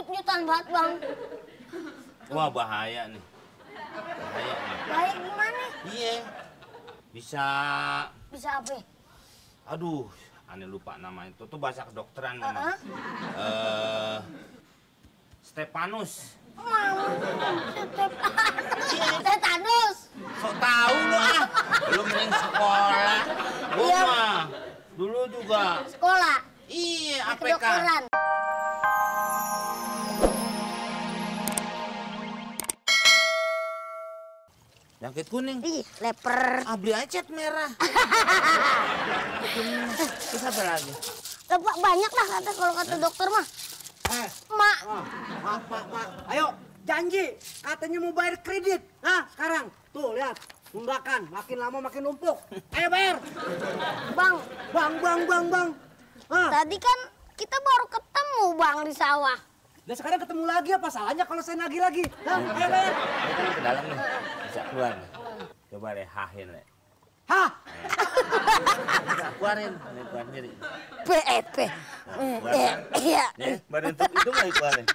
nyut-nyutan banget, Bang. Wah, bahaya nih. Bahaya nih. Bahaya gimana? Iya. Bisa apa? aduh, aneh lupa nama itu. Tuh bahasa kedokteran memang. Stepanus. Tetanus. Sok tahu lu ah. Lu mending sekolah. Gua Iya. mah dulu juga. Sekolah. Iya, APK. Kedokteran. Jaket kuning. Ih, leper. Ah, beli aja cat merah. Terus apa lagi? Lepak banyak lah kata kalau kata dokter mah. Mak. Mak. Ayo, janji. Katanya mau bayar kredit. Hah, sekarang. Tuh, lihat. Tunggakan. Makin lama makin numpuk. Ayo bayar. Bang. Bang. Hah? Tadi kan kita baru ketemu, Bang, di sawah. Dan sekarang ketemu lagi, apa salahnya kalau saya nagih lagi? Hah? Ayo bayar. Ayo kan ke dalam nih. Bisa keluar nih. Coba deh hahin nih. Hah? Bisa keluarin. Ini keluar sendiri. PEP. Iya. Nih, badan itu nggak dikeluarin.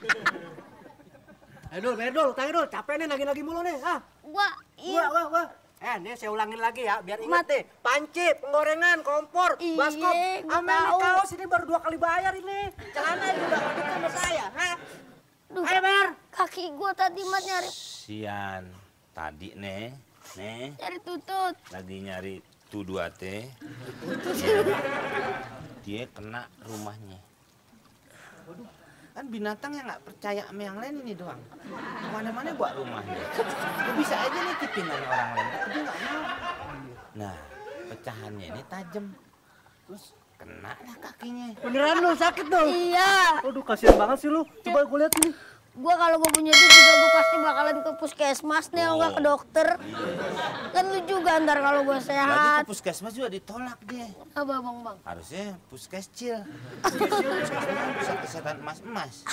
Ayo dul, bayar dul. Tanya dul. Capek nih nagih-nagih mulu nih. Hah? Wah, iya. Wah. Nih saya ulangin lagi ya, biar ingat deh. Panci, penggorengan, kompor, Iya, baskom. gua Amin nih tahu. kaos ini baru 2 kali bayar ini. Celana juga itu sama saya. Hah? Duh, Ayo bayar. kaki gua tadi mah nyari Tadi nih, tutut. lagi nyari tuh 2T. Dia kena rumahnya. Kan binatang yang nggak percaya sama yang lain ini doang. Mana-mana buat rumahnya. Lu bisa aja nitipin sama orang lain, tapi dia nggak mau. Nah, pecahannya ini tajam. Terus kena lah kakinya. Beneran lu sakit dong? Iya. Aduh kasihan banget sih lu. Coba gue lihat ini. Gua kalau gua punya duit juga gua pasti bakalan ke puskesmas nih, kalau nggak ke dokter. Kan lu juga ntar kalau gua Lagi sehat. ke puskesmas juga ditolak dia. Apa bang? Harusnya puskescil. Puskesmas pusat kesehatan emas-emas.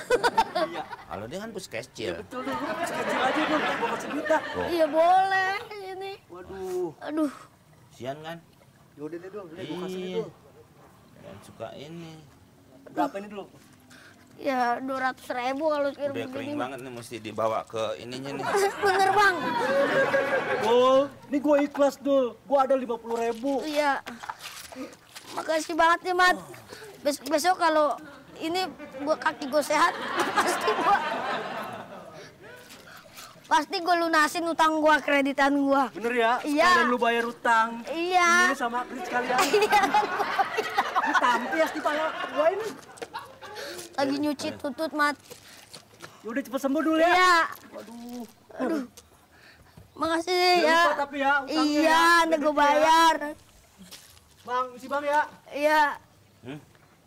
Iya. Kalau dia kan puskescil. Betul dong, kecil aja dong. Gue kasih duit dah. Iya boleh ini. Waduh. Aduh. Sian kan? Yaudah deh dulu, gue kasih Iya. dulu. Dan suka ini. Berapa ini dulu? Ya 200.000 kalau sekarang Udah kering begini. banget nih, mesti dibawa ke ininya nih. Bener bang. Dul, ini gue ikhlas dul. Gue ada 50.000. Iya. Makasih banget nih Mat. Besok kalau ini kaki gue sehat, pasti gue lunasin utang gue, kreditan gue. Bener ya? Iya. Sekalian lu bayar utang. Iya. Ini sama kredit sekalian. Iya. Ini tampias di pala gue ini. Lagi nyuci tutut Mat. Yaudah cepet sembuh dulu ya. Iya. Aduh. Makasih Jangan ya. lupa tapi ya utangnya Iya, ya, nanti gue kreditnya. bayar. Bang, isi bang ya. Iya.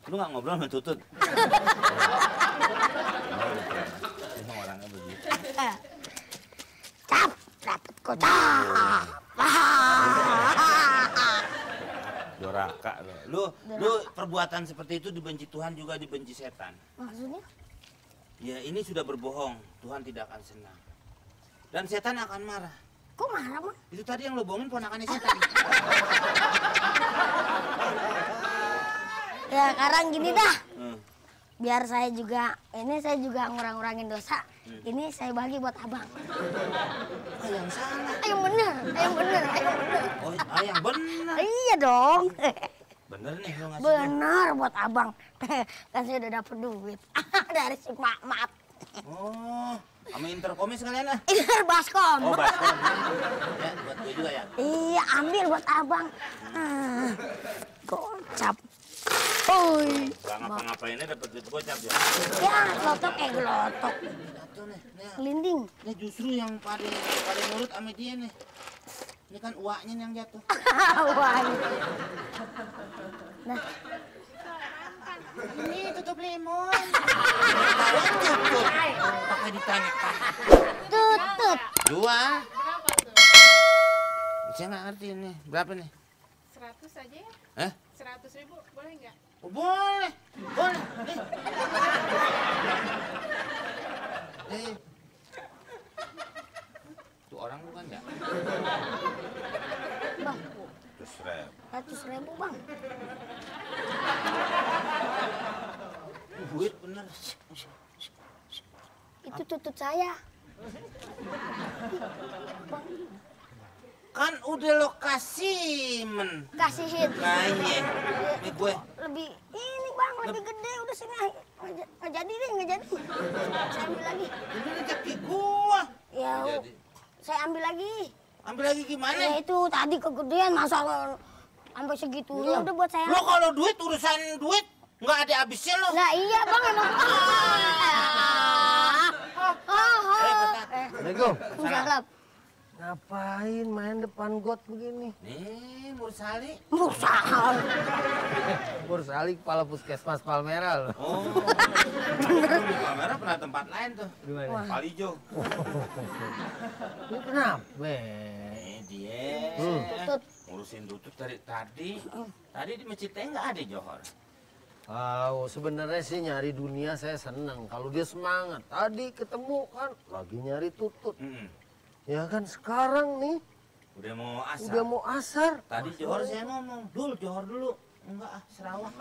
Lu nggak ngobrol sama Tutut? Emang orangnya begitu. Cap, dapat kocap. Doraka lu. Lu perbuatan seperti itu dibenci Tuhan juga dibenci setan. Maksudnya? Ya ini sudah berbohong, Tuhan tidak akan senang. Dan setan akan marah. Kok marah mah? Itu tadi yang lo bohongin ponakannya setan. Ya sekarang gini dah. Hmm. Biar saya juga ngurang-ngurangin dosa. Ini saya bagi buat abang. Ah, yang salah. Yang bener. Oh, yang benar. Iya dong. Bener nih lo ngasih. Bener buat abang. Kan saya udah dapet duit dari si mak. Oh, sama interkomnya sekalian lah. Ini baskom. Oh, baskom. Ya, buat gue juga ya. Iya, ambil buat abang. Gocap. Oi. Gak ngapa-ngapainnya dapat duit gocap ya. Ya, gelotok. Satu nih, Linding. ini justru yang pada nurut sama dia nih. Ini kan uaknya yang jatuh. Wah. Ini tutup lemon. Tutup. Pakai ditanya. Tutut. Dua. Saya nggak ngerti ini. Berapa nih? 100 aja ya? Hah? 100.000 boleh nggak? Oh, boleh. Itu orang bukan ya? Bang, 100.000. 100.000 bang. Duit bener. Itu tutut saya. Kan udah lo kasih men. Kasihin. Nah iya. Ini gue. Lebih ini bang, lebih gede. Udah sini. Nggak jadi deh, nggak jadi. Saya ambil lagi. Ini rezeki gua. Ya, Jadi. saya ambil lagi. Ambil lagi gimana? Ya itu tadi kegedean masa sampai segitunya udah buat saya. Lo kalau duit urusan duit nggak ada habisnya lo. Lah iya bang emang. Assalamualaikum. Salam. Ngapain main depan got begini? Nih Mursali. Mursal. Mursali kepala puskesmas Palmera loh. Oh. Palmera pernah tempat lain tuh. Gimana? Palijo. Ini kenapa? Dia. Tutut. Ngurusin tutut dari tadi. Tadi di masjidnya nggak ada Johor. Sebenarnya sih nyari dunia saya seneng. Kalau dia semangat. Tadi ketemu kan lagi nyari tutut. Ya kan sekarang nih Udah mau asar. udah mau asar. Tadi Johor saya ngomong, Johor dulu. Enggak ah, Sarawak.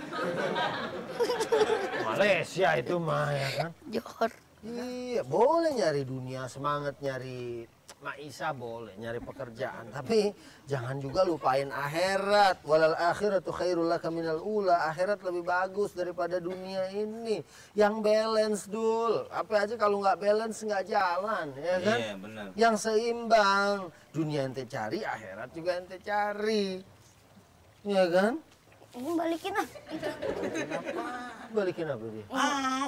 Malaysia itu mah ya kan. Johor. Iya, boleh nyari dunia, semangat nyari maisha boleh, nyari pekerjaan. Tapi jangan juga lupain akhirat. Walal akhiratu khairul laka minal ula. Akhirat lebih bagus daripada dunia ini. Yang balance dul. Apa aja kalau nggak balance nggak jalan, ya kan? Iya, benar. Yang seimbang. Dunia ente cari, akhirat juga ente cari. Ya kan? Ini balikin ah. Balikin apa dia?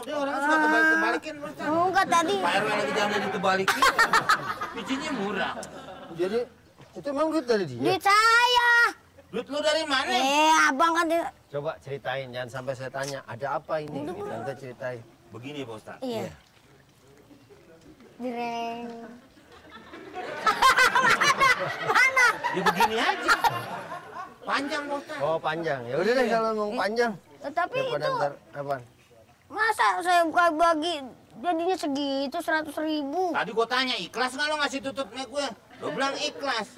Udah orang suka kebalik-kebalikin. Enggak tadi. Pak RW lagi jangan dikebalikin. Bijinya murah. Jadi itu emang duit dari dia? Duit saya. Duit lu dari mana? Abang kan Coba ceritain, jangan sampai saya tanya, ada apa ini? Tante ceritain. Begini Pak Ustaz. Iya. Direng. Mana? Ya begini aja. Panjang Pak Ustaz. Oh panjang, ya udah deh kalau mau panjang. Tapi Daripada itu ntar, apa? masa saya bagi jadinya segitu 100.000. Tadi gua tanya ikhlas nggak lo ngasih tutupnya gue? Lo bilang ikhlas.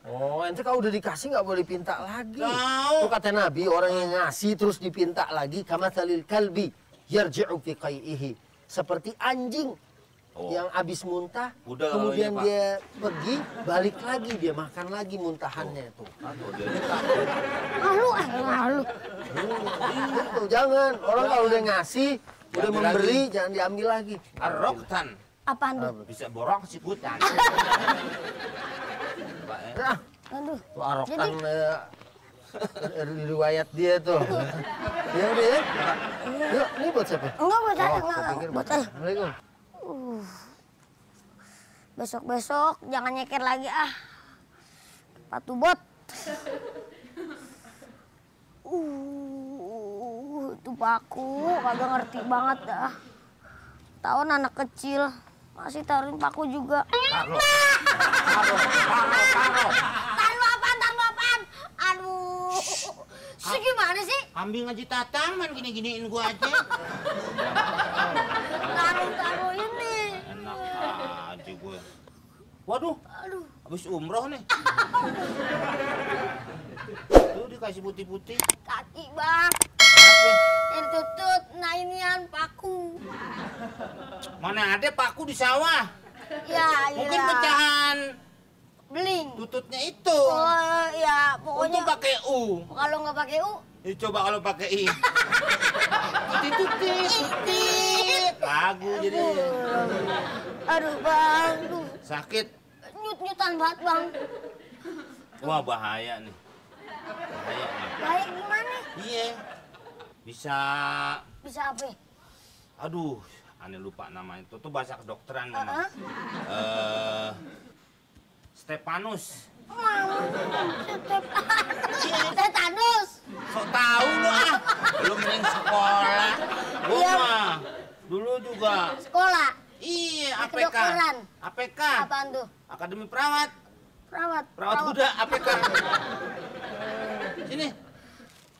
Oh ente kalau udah dikasih nggak boleh pinta lagi. Tahu. Itu kata Nabi, orang yang ngasih terus dipinta lagi, kamatsalil kalbi yarji'u fi qai'ihi. Seperti anjing yang habis muntah, Udah kalau kemudian ini, Pak. dia pergi, balik lagi, dia makan lagi muntahannya tuh. Malu. Itu jangan, orang kalau udah ngasih, udah Diambil memberi, jangan diambil lagi. Aroktan. Apaan tuh? Bisa borong si hutan. Nah, Aduh. tuh arokan riwayat dia tuh. Ya udah ya. Yuk, ini buat siapa? Enggak buat saya, Oh, enggak. saya pikir Buat saya. Assalamualaikum. Besok-besok jangan nyeker lagi ah. Patu bot. Itu paku kagak ngerti banget dah. Tahun anak kecil masih taruhin paku juga. Taruh. Taruh apaan? Aduh. Gimana sih? Kambing aja tataman gini-giniin gua aja. Taruh ini. Enak aja gue. Waduh, Aduh. habis umroh nih. Tuh dikasih putih-putih. Kaki bang. Apa? Yang tutut, nah inian paku. Mana ada paku di sawah? Ya, Mungkin iya. pecahan Beling. tututnya itu. Oh, ya pokoknya Untung pakai U. kalau nggak pakai U, Coba kalau pakai I. Titit. Lagu jadi. aduh bang, aduh. Sakit. Nyut-nyutan banget bang. Wah bahaya nih. Bahaya nih. Baik gimana? Iya. Bisa. Bisa apa? Aduh, aneh lupa nama itu. Tuh bahasa kedokteran memang. Heeh. Stepanus. Tetanus. Sok tahu lu ah. Belum mending sekolah. Gua Iya. mah dulu juga. Sekolah. Iya, APK. Kedokteran. APK. Apaan tuh? Akademi Perawat. Perawat. Perawat kuda APK. Sini,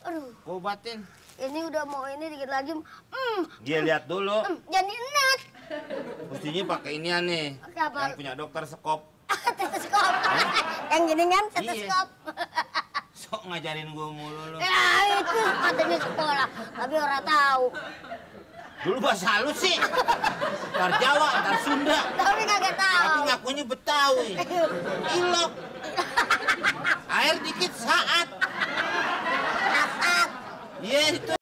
Aduh, gua obatin. ini udah mau ini dikit lagi. Dia lihat dulu. Jadi enak. Mestinya pakai inian nih. Pakai apa? Yang punya dokter sekop. Stetoskop. Yang gini kan stetoskop. Sok ngajarin gua mulu lu. Ya itu katanya sekolah, tapi orang tahu. Dulu bahasa halus sih. Ntar Jawa, ntar Sunda. Tapi kagak tahu. Tapi ngakunya Betawi. Ilok. Air dikit saat. Iya itu.